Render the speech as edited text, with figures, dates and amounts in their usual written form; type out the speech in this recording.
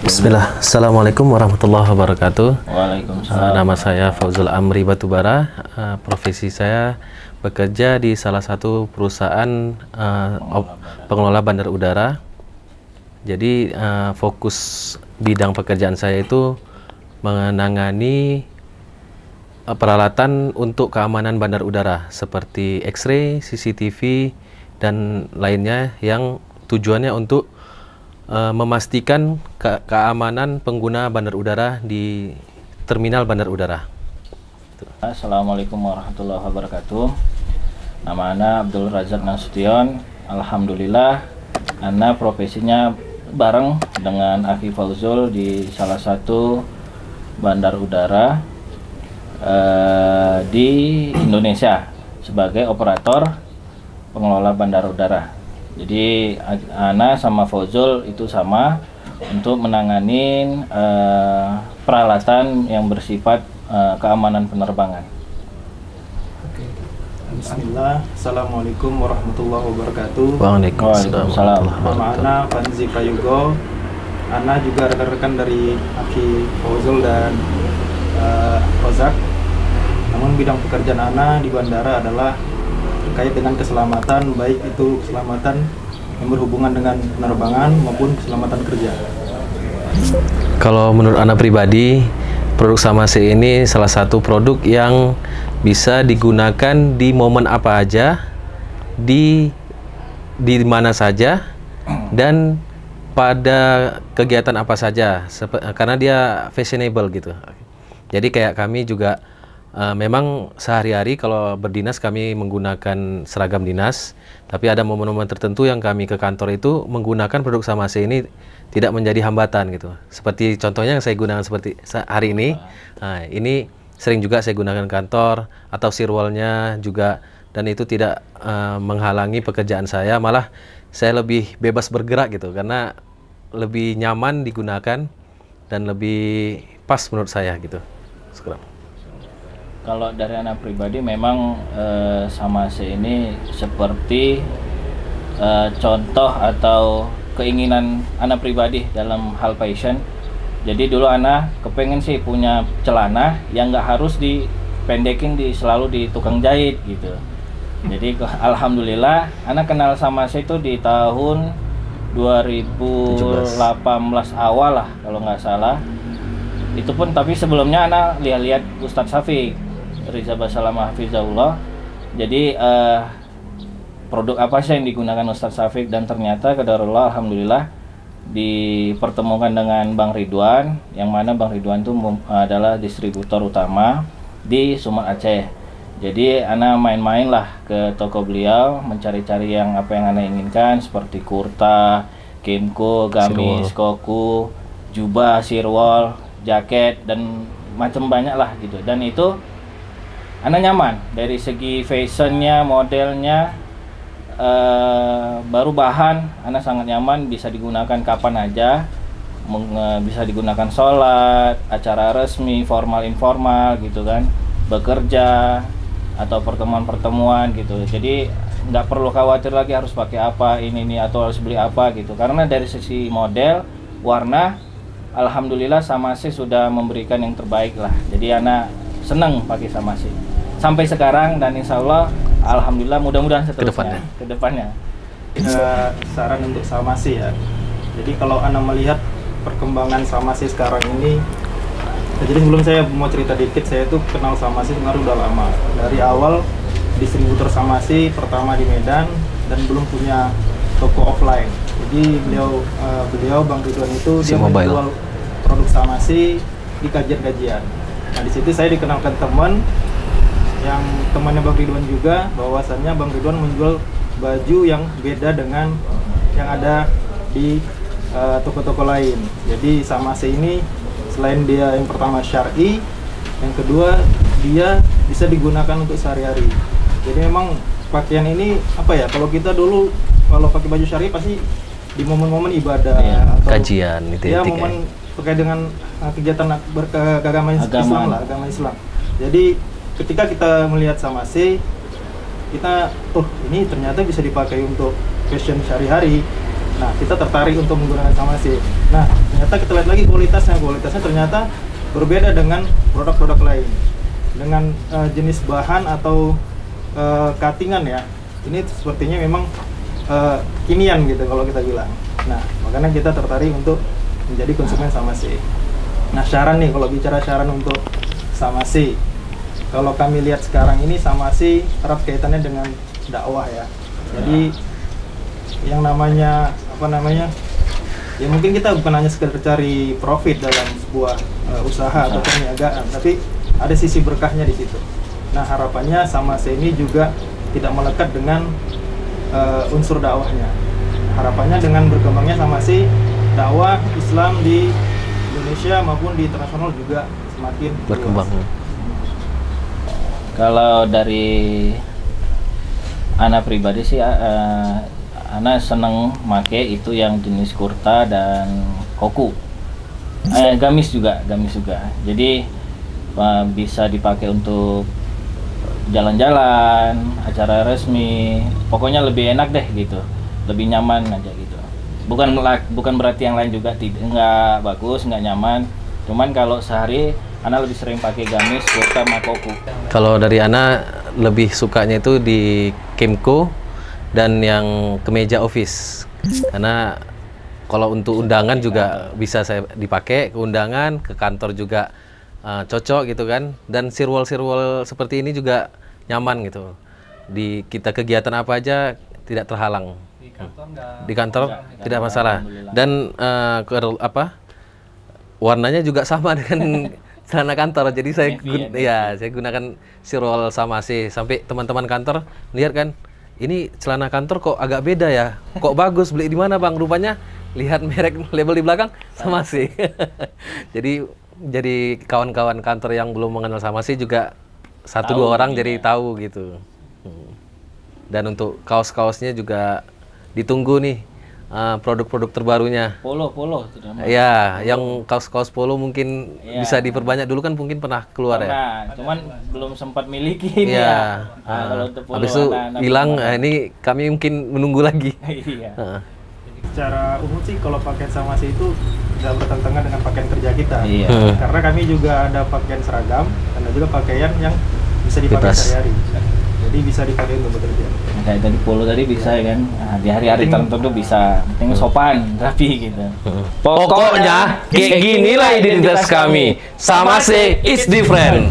Bismillah. Assalamualaikum warahmatullahi wabarakatuh. Waalaikumsalam. Nama saya Fauzul Amri Batubara. Profesi saya bekerja di salah satu perusahaan pengelola bandar udara. Jadi fokus bidang pekerjaan saya itu menangani peralatan untuk keamanan bandar udara seperti X-ray, CCTV, dan lainnya yang tujuannya untuk memastikan keamanan pengguna bandar udara di terminal bandar udara. Assalamualaikum warahmatullahi wabarakatuh. Nama Ana Abdul Razak Nasution. Alhamdulillah, Ana profesinya bareng dengan Akhi Fauzul di salah satu bandar udara di Indonesia sebagai operator pengelola bandar udara. Jadi Ana sama Fauzul itu sama untuk menangani peralatan yang bersifat keamanan penerbangan. Bismillah. Assalamualaikum warahmatullahi wabarakatuh. Waalaikumsalam. Nama Ana Fanzi Prayugo. Ana juga rekan-rekan dari Akhi Fauzul dan Rozak. Namun bidang pekerjaan Ana di bandara adalah terkait dengan keselamatan, baik itu keselamatan yang berhubungan dengan penerbangan maupun keselamatan kerja. Kalau menurut Ana pribadi, produk Samase ini salah satu produk yang bisa digunakan di momen apa aja, di mana saja, dan pada kegiatan apa saja, karena dia fashionable gitu. Jadi kayak kami juga memang sehari-hari kalau berdinas kami menggunakan seragam dinas, tapi ada momen-momen tertentu yang kami ke kantor itu menggunakan produk Samase ini tidak menjadi hambatan gitu. Seperti contohnya yang saya gunakan seperti hari ini. Nah, ini sering juga saya gunakan kantor atau sirwalnya juga, dan itu tidak menghalangi pekerjaan saya, malah saya lebih bebas bergerak gitu karena lebih nyaman digunakan dan lebih pas menurut saya gitu. Sekarang. Kalau dari anak pribadi memang Samase ini seperti contoh atau keinginan anak pribadi dalam hal fashion. Jadi dulu anak kepengen sih punya celana yang nggak harus dipendekin selalu di tukang jahit gitu. Jadi alhamdulillah anak kenal Samase itu di tahun 2018 awal lah kalau nggak salah. Itu pun tapi sebelumnya anak lihat Ustadz Syafiq Riza Basalam Hafizahullah. Jadi produk apa sih yang digunakan Ustadz Syafiq, dan ternyata qadarullah alhamdulillah dipertemukan dengan Bang Ridwan, yang mana Bang Ridwan itu adalah distributor utama di Sumat Aceh. Jadi ana main-main lah ke toko beliau mencari-cari yang apa yang ana inginkan seperti kurta, kemko, gamis, koku, jubah, sirwal, jaket, dan macam banyak lah gitu. Dan itu Ana nyaman dari segi fashionnya, modelnya, baru bahan Ana sangat nyaman, bisa digunakan kapan aja, bisa digunakan sholat, acara resmi, formal informal gitu kan, bekerja atau pertemuan-pertemuan gitu. Jadi nggak perlu khawatir lagi harus pakai apa ini atau harus beli apa gitu, karena dari sisi model, warna, alhamdulillah Samase sudah memberikan yang terbaik lah. Jadi Ana senang pakai Samase sampai sekarang, dan insya Allah alhamdulillah mudah-mudahan seterusnya kedepannya. Saran untuk Samase ya. Jadi kalau Ana melihat perkembangan Samase sekarang ini, jadi sebelum saya mau cerita dikit, saya tuh kenal Samase sebenarnya udah lama. Dari awal distributor Samase pertama di Medan dan belum punya toko offline. Jadi beliau Bang Ridwan itu dia menjual produk Samase di kajian-kajian. Nah di situ saya dikenalkan teman yang temannya Bang Ridwan juga, bahwasannya Bang Ridwan menjual baju yang beda dengan yang ada di toko-toko lain. Jadi Samase ini selain dia yang pertama syar'i, yang kedua dia bisa digunakan untuk sehari-hari. Jadi memang pakaian ini apa ya, kalau kita dulu kalau pakai baju syar'i pasti di momen-momen ibadah atau kajian itu ya momen terkait dengan kegiatan beragama Islam. Jadi ketika kita melihat Samase, kita ini ternyata bisa dipakai untuk fashion sehari-hari. Nah, kita tertarik untuk menggunakan Samasi. Nah, ternyata kita lihat lagi kualitasnya ternyata berbeda dengan produk-produk lain. Dengan jenis bahan atau cuttingan ya, ini sepertinya memang kinian gitu kalau kita bilang. Nah, makanya kita tertarik untuk menjadi konsumen Samasi. Nah, saran nih, kalau bicara saran untuk Samasi, kalau kami lihat sekarang ini Samasi erat kaitannya dengan dakwah ya. Jadi yang namanya ya mungkin kita bukan hanya sekedar cari profit dalam sebuah usaha atau perniagaan, tapi ada sisi berkahnya di situ. Nah, harapannya Samasi ini juga tidak melekat dengan unsur dakwahnya. Harapannya dengan berkembangnya Samasi, dakwah Islam di Indonesia maupun di internasional juga semakin berkembang. Kalau dari Ana pribadi sih, Ana seneng make itu yang jenis kurta dan koku, gamis juga. Jadi bisa dipakai untuk jalan-jalan, acara resmi, pokoknya lebih enak deh gitu, lebih nyaman aja gitu. Bukan berarti yang lain juga nggak bagus, nggak nyaman. Cuman kalau sehari Ana lebih sering pakai gamis, kurta, sama koku. Kalau dari Ana lebih sukanya itu di Kemco dan yang kemeja office. Karena kalau untuk undangan juga bisa saya dipakai ke undangan, ke kantor juga cocok gitu kan. Dan sirwal-sirwal seperti ini juga nyaman gitu. Di kita kegiatan apa aja tidak terhalang. Di kantor tidak masalah. Dan warnanya juga sama dengan celana kantor, jadi saya gunakan sirwal Samasi. Sampai teman-teman kantor lihat kan, ini celana kantor kok agak beda ya, kok bagus, beli di mana bang? Rupanya lihat merek label di belakang Samasi. jadi kawan-kawan kantor yang belum mengenal Samasi juga dua orang jadi tahu gitu. Dan untuk kaos-kaosnya juga ditunggu nih. Produk-produk terbarunya. Polo. Ya, yang kaos-kaos polo mungkin bisa diperbanyak. Dulu kan mungkin pernah keluar ya. Cuman belum sempat miliki ini ya. Kalau untuk polo habis itu hilang, ini kami mungkin menunggu lagi. Iya. Secara umum sih kalau pakaian Samasi itu tidak bertentangan dengan pakaian kerja kita. Iya. Karena kami juga ada pakaian seragam dan ada juga pakaian yang bisa dipakai sehari-hari. Jadi bisa dipakai untuk bekerja. Kayak tadi polo tadi bisa ya kan, di hari-hari tertentu bisa, penting sopan, rapi gitu. Pokoknya kayak ginilah identitas kami. Samasi is different.